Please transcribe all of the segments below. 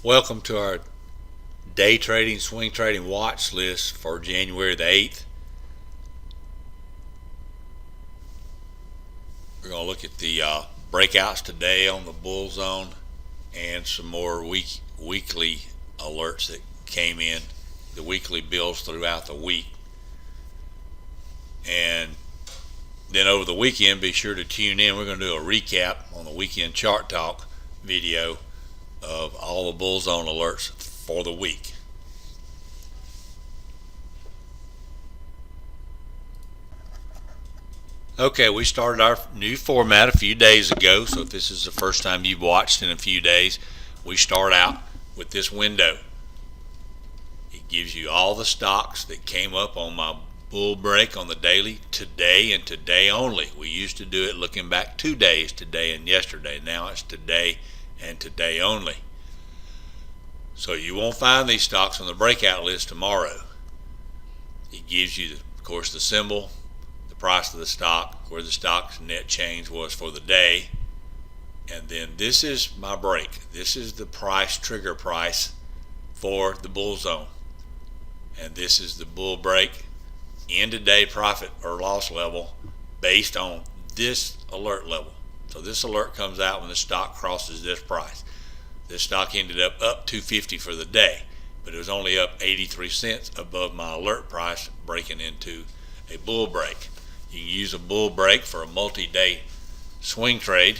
Welcome to our day trading, swing trading watch list for January the 8th. We're going to look at the breakouts today on the bull zone and some more weekly alerts that came in, the weekly bills throughout the week. And then over the weekend, be sure to tune in. We're going to do a recap on the weekend chart talk video of all the bull zone alerts for the week. Okay, we started our new format a few days ago, so if this is the first time you've watched in a few days, we start out with this window. It gives you all the stocks that came up on my bull break on the daily today and today only. We used to do it looking back 2 days, today and yesterday. Now it's today and today only. So you won't find these stocks on the breakout list tomorrow. It gives you, of course, the symbol, the price of the stock, where the stock's net change was for the day, and then this is my break. This is the price, trigger price for the bull zone, and this is the bull break end of day profit or loss level based on this alert level. So this alert comes out when the stock crosses this price. This stock ended up 250 for the day, but it was only up 83 cents above my alert price, breaking into a bull break. You can use a bull break for a multi-day swing trade.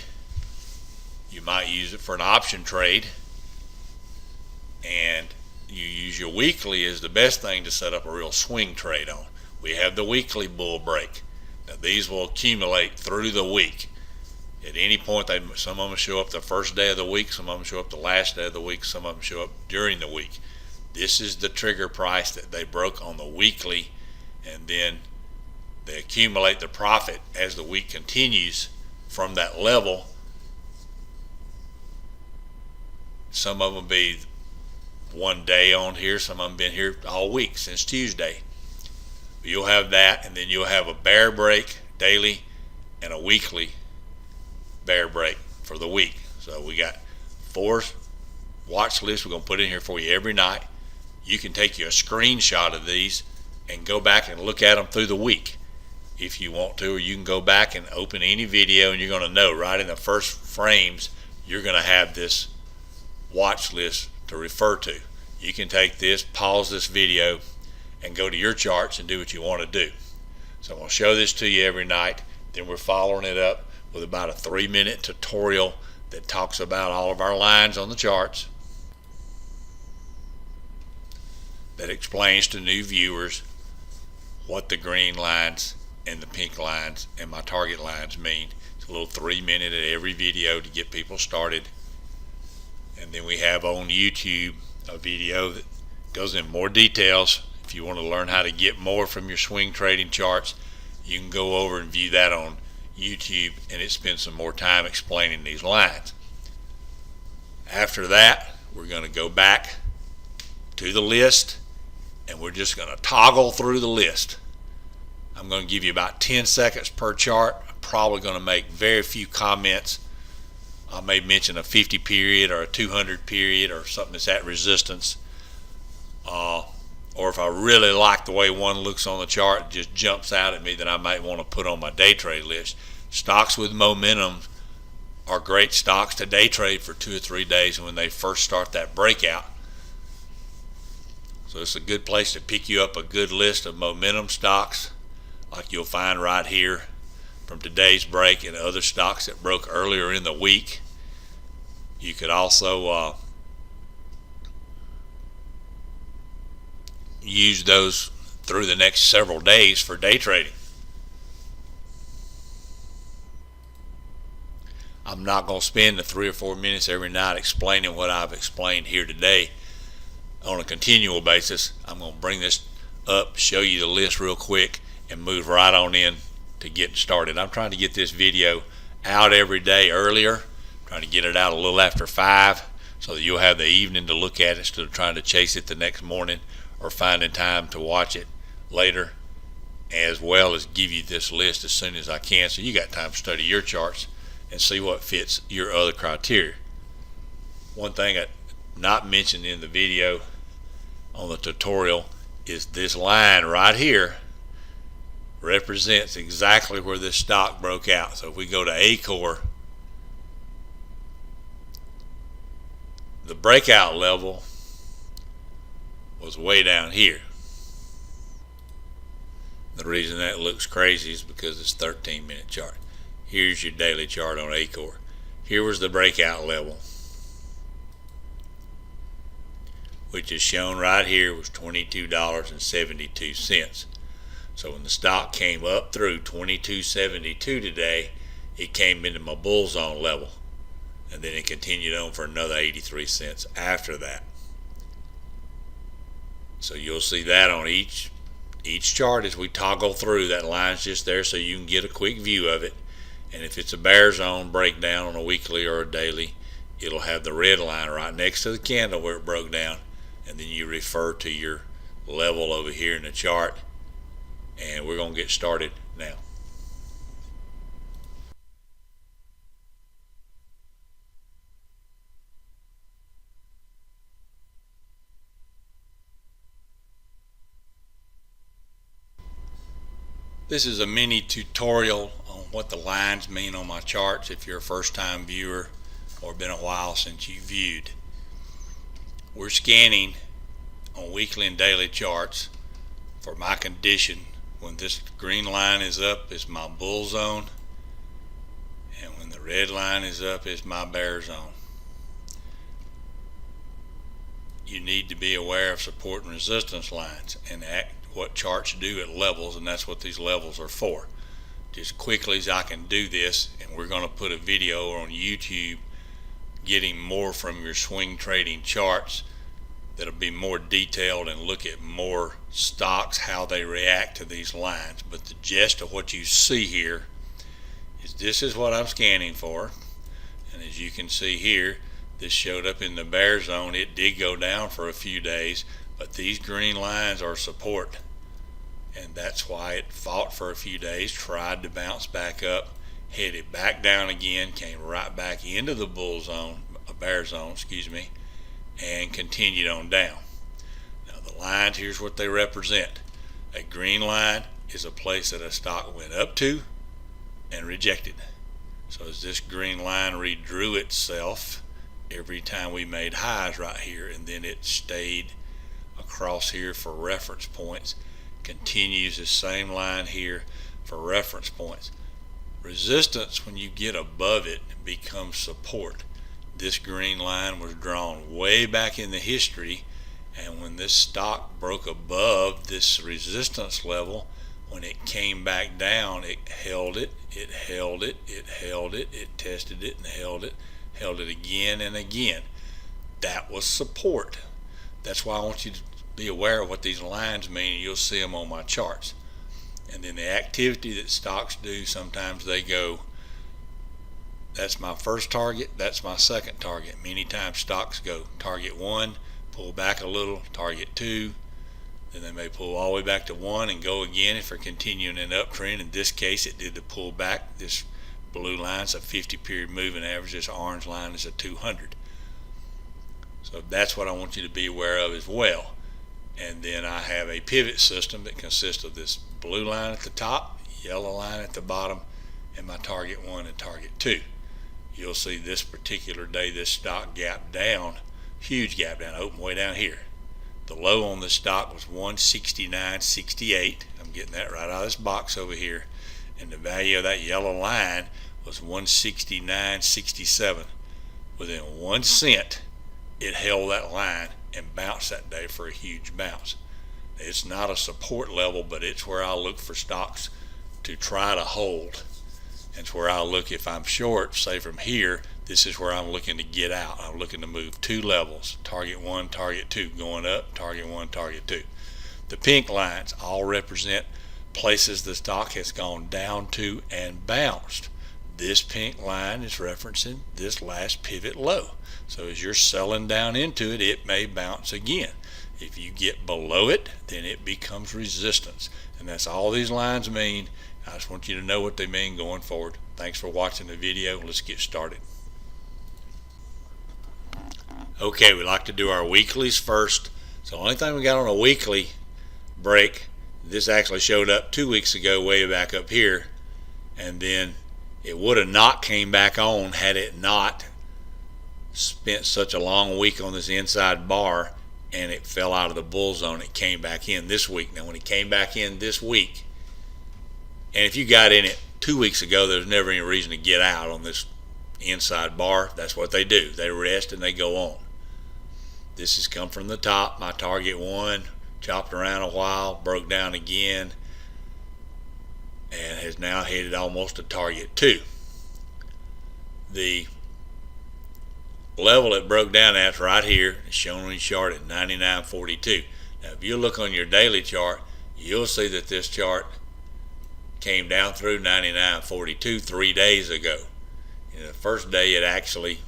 You might use it for an option trade, and you use your weekly as the best thing to set up a real swing trade on. We have the weekly bull break. Now these will accumulate through the week. At any point, some of them show up the first day of the week, some of them show up the last day of the week, some of them show up during the week. This is the trigger price that they broke on the weekly, and then they accumulate the profit as the week continues from that level. Some of them be 1 day on here, some of them been here all week since Tuesday. You'll have that, and then you'll have a bear break daily and a weekly bear break for the week. So we got 4 watch lists we're going to put in here for you every night. You can take you a screenshot of these and go back and look at them through the week if you want to, or you can go back and open any video and you're going to know right in the first frames you're going to have this watch list to refer to. You can take this, pause this video, and go to your charts and do what you want to do. So I'm going to show this to you every night. Then we're following it up with about a 3-minute tutorial that talks about all of our lines on the charts, that explains to new viewers what the green lines and the pink lines and my target lines mean. It's a little 3-minute at every video to get people started. And then we have on YouTube a video that goes in more details. If you want to learn how to get more from your swing trading charts, you can go over and view that on YouTube, and it spends some more time explaining these lines. After that, we're going to go back to the list, and we're just going to toggle through the list. I'm going to give you about 10 seconds per chart. I'm probably going to make very few comments. I may mention a 50 period or a 200 period or something that's at resistance. Or if I really like the way one looks on the chart, it just jumps out at me that I might want to put on my day trade list. Stocks with momentum are great stocks to day trade for 2 or 3 days when they first start that breakout. So it's a good place to pick you up a good list of momentum stocks like you'll find right here from today's break and other stocks that broke earlier in the week. You could also use those through the next several days for day trading. I'm not going to spend the 3 or 4 minutes every night explaining what I've explained here today on a continual basis. I'm going to bring this up, show you the list real quick, and move right on in to getting started. I'm trying to get this video out every day earlier, trying to get it out a little after 5 so that you'll have the evening to look at it instead of trying to chase it the next morning or finding time to watch it later, as well as give you this list as soon as I can so you got time to study your charts and see what fits your other criteria. One thing that not mentioned in the video on the tutorial is this line right here represents exactly where this stock broke out. So if we go to Acor, the breakout level was way down here. The reason that looks crazy is because it's 13-minute chart. Here's your daily chart on Acor. Here was the breakout level, which is shown right here, was $22.72. So when the stock came up through $22.72 today, it came into my bull zone level, and then it continued on for another 83 cents after that. So you'll see that on each chart as we toggle through. That line's just there so you can get a quick view of it. And if it's a bear zone breakdown on a weekly or a daily, it'll have the red line right next to the candle where it broke down, and then you refer to your level over here in the chart. And we're going to get started now. This is a mini tutorial on what the lines mean on my charts if you're a first-time viewer or been a while since you viewed. We're scanning on weekly and daily charts for my condition. When this green line is up, is my bull zone, and when the red line is up, is my bear zone. You need to be aware of support and resistance lines and what charts do at levels, and that's what these levels are for. Just quickly as I can do this, and we're going to put a video on YouTube getting more from your swing trading charts that'll be more detailed and look at more stocks, how they react to these lines. But the gist of what you see here is this is what I'm scanning for, and as you can see here, this showed up in the bear zone. It did go down for a few days, but these green lines are support, and that's why it fought for a few days, tried to bounce back up, headed back down again, came right back into the bull zone, bear zone, excuse me, and continued on down. Now the lines, here's what they represent. A green line is a place that a stock went up to and rejected. So as this green line redrew itself every time we made highs right here, and then it stayed across here for reference points, continues the same line here for reference points. Resistance, when you get above it, becomes support. This green line was drawn way back in the history, and when this stock broke above this resistance level, when it came back down, it held it, it held it, it held it, it tested it and held it again and again. That was support. That's why I want you to be aware of what these lines mean, and you'll see them on my charts. And then the activity that stocks do, sometimes they go, that's my first target, that's my second target. Many times stocks go target 1, pull back a little, target 2, then they may pull all the way back to 1 and go again if they're continuing an uptrend. In this case, it did the pull back. This blue line is a 50-period moving average. This orange line is a 200. So that's what I want you to be aware of as well. And then I have a pivot system that consists of this blue line at the top, yellow line at the bottom, and my target 1 and target 2. You'll see this particular day this stock gapped down, huge gap down, open way down here. The low on this stock was 169.68. I'm getting that right out of this box over here, and the value of that yellow line was 169.67. Within 1 cent it held that line and bounced that day for a huge bounce. It's not a support level, but it's where I look for stocks to try to hold. It's where I look if I'm short, say from here, this is where I'm looking to get out. I'm looking to move 2 levels, target 1, target 2, going up, target 1, target 2. The pink lines all represent places the stock has gone down to and bounced. This pink line is referencing this last pivot low. So as you're selling down into it, it may bounce again. If you get below it, then it becomes resistance. And that's all these lines mean. I just want you to know what they mean going forward. Thanks for watching the video. Let's get started. Okay, we like to do our weeklies first. So the only thing we got on a weekly break, this actually showed up 2 weeks ago way back up here, and then it would have not came back on had it not spent such a long week on this inside bar, and it fell out of the bull zone. It came back in this week. Now when it came back in this week, and if you got in it 2 weeks ago, there's never any reason to get out on this inside bar. That's what they do. They rest and they go on. This has come from the top. My target 1 chopped around a while, broke down again, and has now headed almost to target 2. The level it broke down at right here is shown on your chart at 99.42. Now if you look on your daily chart, you'll see that this chart came down through 99.42 3 days ago. And the first day it actually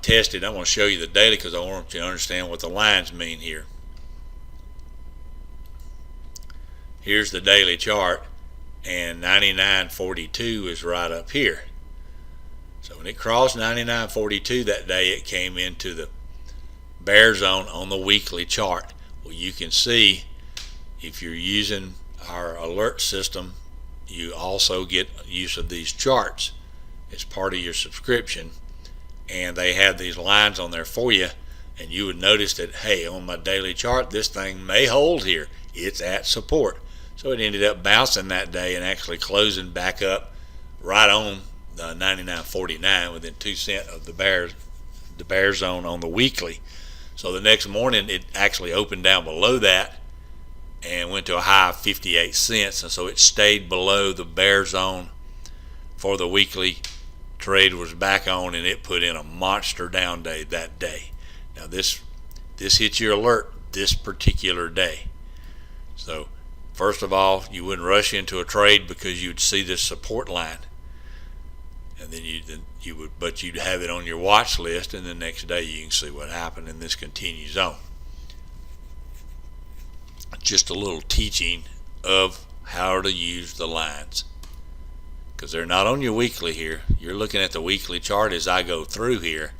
tested. I'm going to show you the daily because I want you to understand what the lines mean here. Here's the daily chart, and 99.42 is right up here. So when it crossed 99.42 that day, it came into the bear zone on the weekly chart. Well, you can see if you're using our alert system, you also get use of these charts as part of your subscription, and they have these lines on there for you, and you would notice that, hey, on my daily chart this thing may hold here, it's at support. So it ended up bouncing that day and actually closing back up right on the 99.49 within 2 cents of the bear zone on the weekly. So the next morning it actually opened down below that and went to a high of 58 cents, and so it stayed below the bear zone for the weekly. Trade was back on, and it put in a monster down day that day. Now this hit your alert this particular day. So first of all, you wouldn't rush into a trade because you'd see this support line, and then you'd have it on your watch list, and the next day you can see what happened, and this continues on. Just a little teaching of how to use the lines, because they're not on your weekly here. You're looking at the weekly chart as I go through here.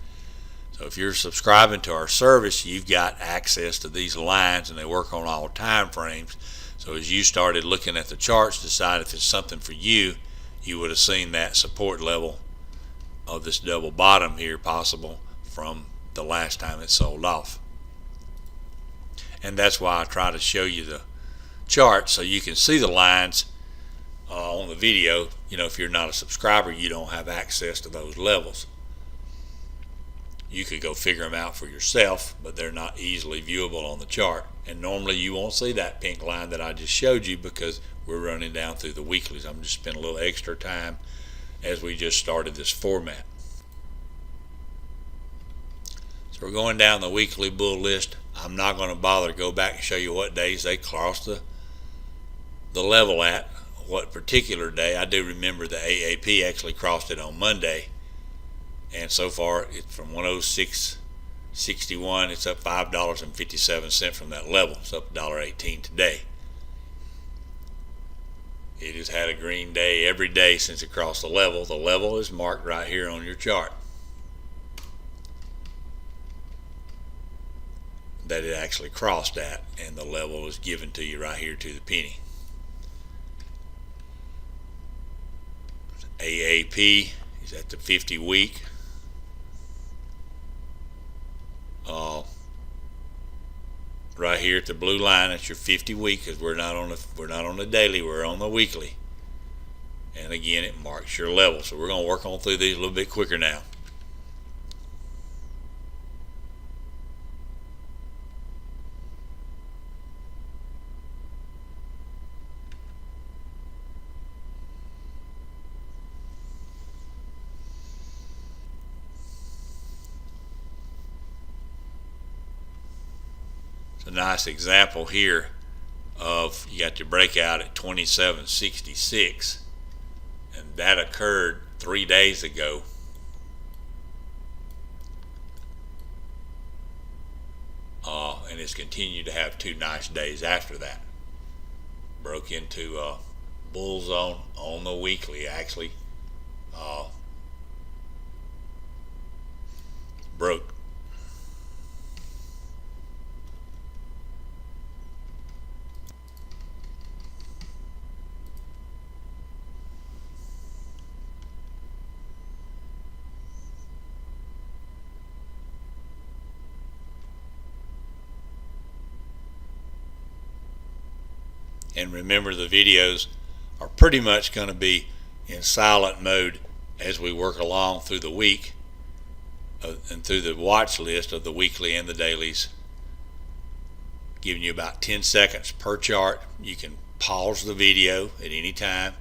So if you're subscribing to our service, you've got access to these lines, and they work on all time frames. So as you started looking at the charts, decide if it's something for you, you would have seen that support level of this double bottom here possible from the last time it sold off. And that's why I try to show you the chart so you can see the lines on the video. You know, if you're not a subscriber, you don't have access to those levels. You could go figure them out for yourself, but they're not easily viewable on the chart. And normally you won't see that pink line that I just showed you because we're running down through the weeklies. I'm just spending a little extra time as we just started this format. So we're going down the weekly bull list. I'm not going to bother to go back and show you what days they crossed the level at, what particular day. I do remember the AAP actually crossed it on Monday, and so far it's from 106.61. It's up $5.57 from that level. It's up $1.18 today. It has had a green day every day since it crossed the level. The level is marked right here on your chart that it actually crossed at, and the level is given to you right here to the penny. AAP is at the 50 week. Right here at the blue line, that's your 50 week, because we're not on the daily, we're on the weekly. And again, it marks your level. So we're going to work on through these a little bit quicker now. A nice example here of, you got your breakout at 27.66, and that occurred 3 days ago. And it's continued to have 2 nice days after that. Broke into a bull zone on the weekly, actually broke. And remember, the videos are pretty much going to be in silent mode as we work along through the week and through the watch list of the weekly and the dailies, giving you about 10 seconds per chart. You can pause the video at any time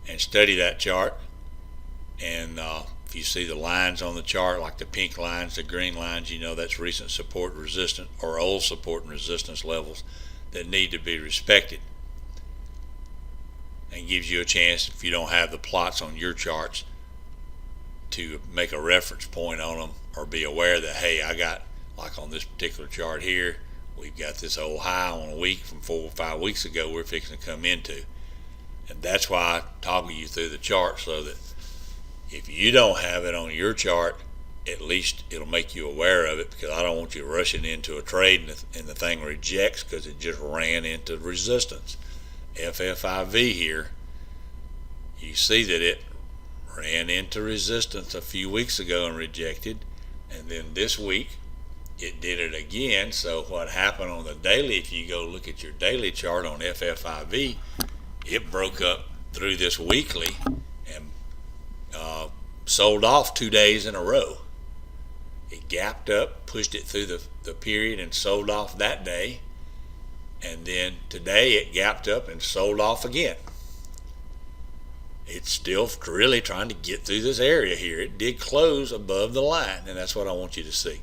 and study that chart. And if you see the lines on the chart, like the pink lines, the green lines, you know that's recent support, resistance, or old support and resistance levels that need to be respected. And gives you a chance, if you don't have the plots on your charts, to make a reference point on them, or be aware that, hey, I got, like on this particular chart here, we've got this old high on a week from 4 or 5 weeks ago we're fixing to come into. And that's why I toggle you through the chart, so that if you don't have it on your chart, at least it'll make you aware of it, because I don't want you rushing into a trade and the thing rejects because it just ran into resistance. FFIV here, you see that it ran into resistance a few weeks ago and rejected, and then this week it did it again. So what happened on the daily, if you go look at your daily chart on FFIV, it broke up through this weekly and sold off 2 days in a row. It gapped up, pushed it through the period and sold off that day. And then today it gapped up and sold off again. It's still really trying to get through this area here. It did close above the line, and that's what I want you to see.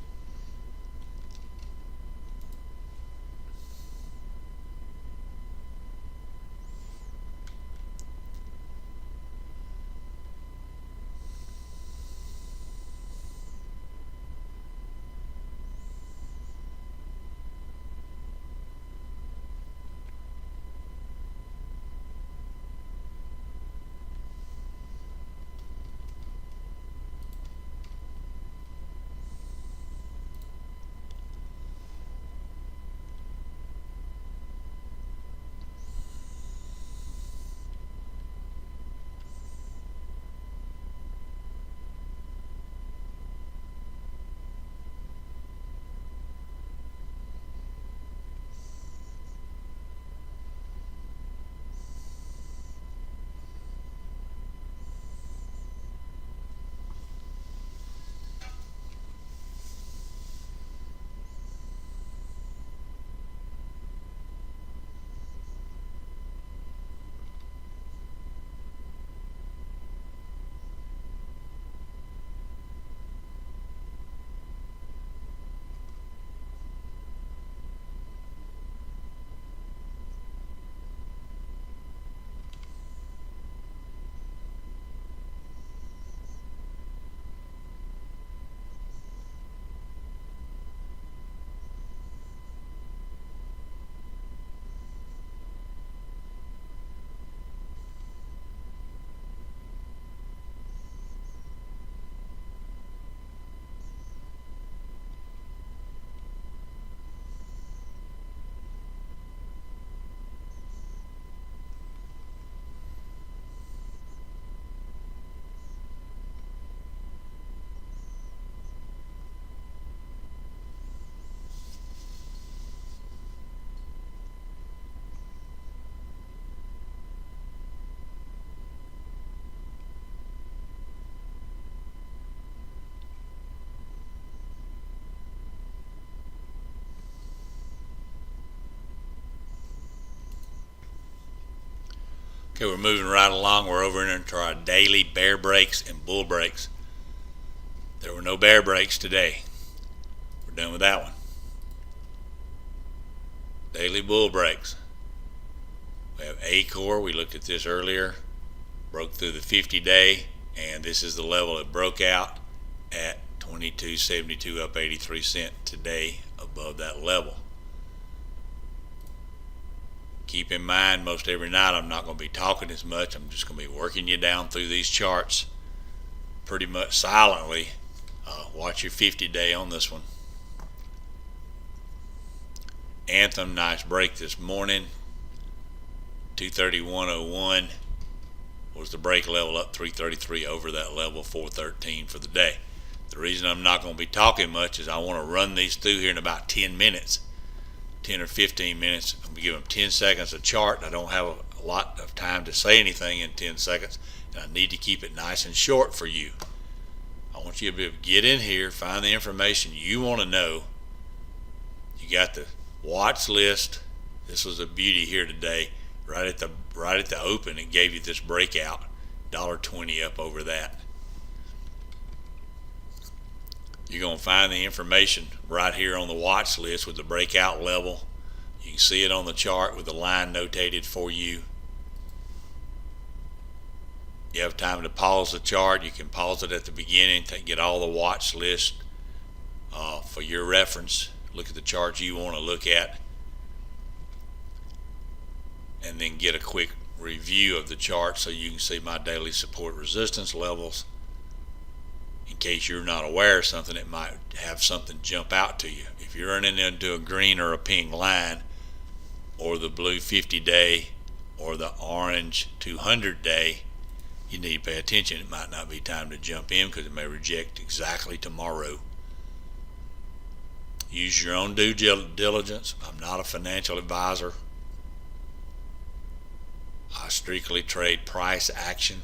Okay, we're moving right along. We're over into our daily bear breaks and bull breaks. There were no bear breaks today. We're done with that one. Daily bull breaks. We have A-core. We looked at this earlier. Broke through the 50-day, and this is the level it broke out at 22.72, up 83 cents today above that level. Keep in mind, most every night I'm not going to be talking as much. I'm just going to be working you down through these charts pretty much silently Watch your 50-day on this one. Anthem, nice break this morning. 231.01 was the break level, up 333 over that level, 413 for the day. The reason I'm not going to be talking much is I want to run these through here in about 10 minutes, 10 or 15 minutes. I'm going to give them 10 seconds a chart. I don't have a lot of time to say anything in 10 seconds, and I need to keep it nice and short for you. I want you to be able to get in here, find the information you want to know. You got the watch list. This was a beauty here today. Right at the open, it gave you this breakout, $1.20 up over that. You're going to find the information right here on the watch list with the breakout level. You can see it on the chart with the line notated for you. You have time to pause the chart. You can pause it at the beginning to get all the watch list for your reference. Look at the charts you want to look at, and then get a quick review of the chart so you can see my daily support resistance levels. In case you're not aware of something, it might have something jump out to you. If you're running into a green or a pink line, or the blue 50-day, or the orange 200-day, you need to pay attention. It might not be time to jump in because it may reject exactly tomorrow. Use your own due diligence. I'm not a financial advisor. I strictly trade price action.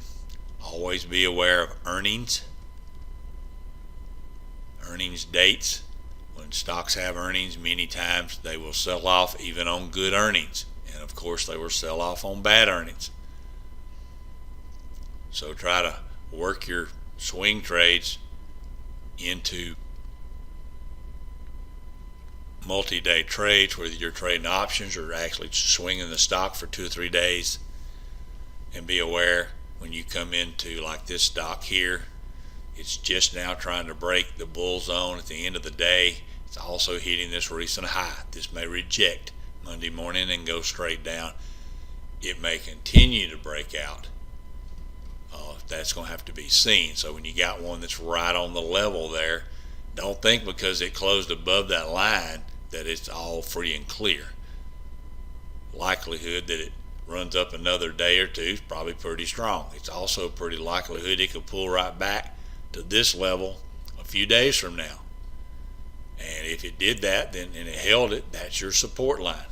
Always be aware of earnings dates. When stocks have earnings, many times they will sell off even on good earnings, and of course they will sell off on bad earnings. So try to work your swing trades into multi-day trades, whether you're trading options or actually swinging the stock for 2 or 3 days. And be aware when you come into like this stock here, it's just now trying to break the bull zone at the end of the day. It's also hitting this recent high. This may reject Monday morning and go straight down. It may continue to break out. That's going to have to be seen. So when you got one that's right on the level there, don't think because it closed above that line that it's all free and clear. Likelihood that it runs up another day or two is probably pretty strong. It's also a pretty likelihood it could pull right back to this level a few days from now. And if it did that, then and it held it, that's your support line.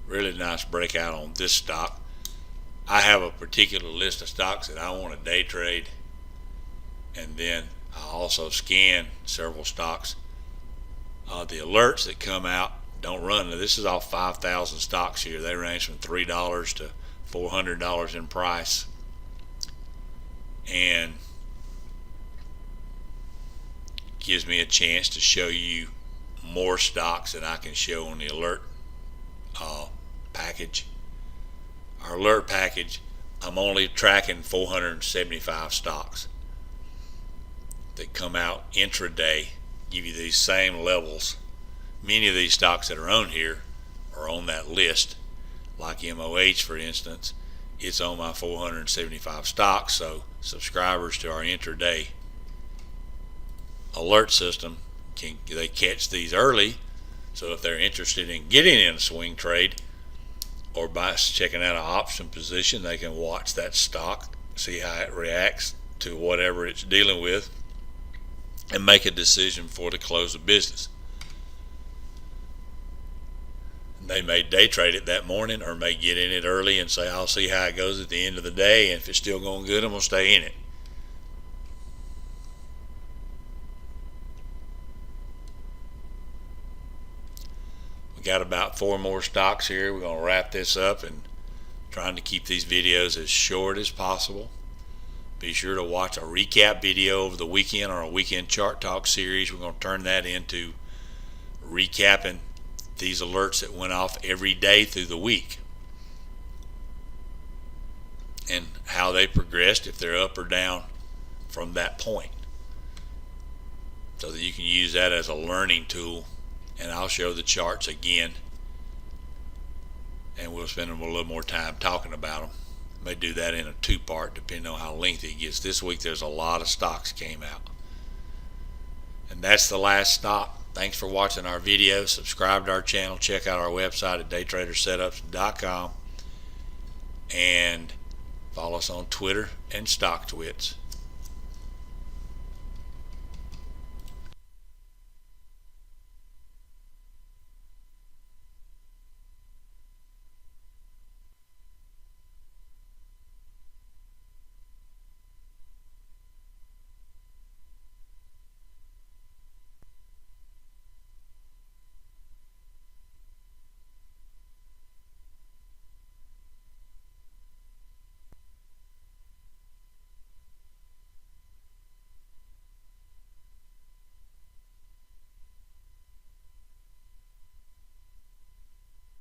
Really nice breakout on this stock. I have a particular list of stocks that I want to day trade, and then I also scan several stocks. The alerts that come out don't run. Now, this is all 5,000 stocks here. They range from $3 to $400 in price, and gives me a chance to show you more stocks than I can show on the alert package. Our alert package, I'm only tracking 475 stocks that come out intraday, give you these same levels. Many of these stocks that are on here are on that list, like MOH for instance. It's on my 475 stocks, so subscribers to our intraday alert system they catch these early. So if they're interested in getting in a swing trade or by checking out an option position, they can watch that stock, see how it reacts to whatever it's dealing with, and make a decision before the close of business. They may day trade it that morning or may get in it early and say, I'll see how it goes at the end of the day, and if it's still going good, I'm going to stay in it. Got about 4 more stocks here. We're going to wrap this up and trying to keep these videos as short as possible. Be sure to watch a recap video over the weekend or a weekend chart talk series. We're going to turn that into recapping these alerts that went off every day through the week and how they progressed, if they're up or down from that point, so that you can use that as a learning tool. And I'll show the charts again, and we'll spend a little more time talking about them. May do that in a two-part depending on how lengthy it gets. This week there's a lot of stocks came out. And that's the last stop. Thanks for watching our video. Subscribe to our channel. Check out our website at daytradersetups.com, and follow us on Twitter and StockTwits.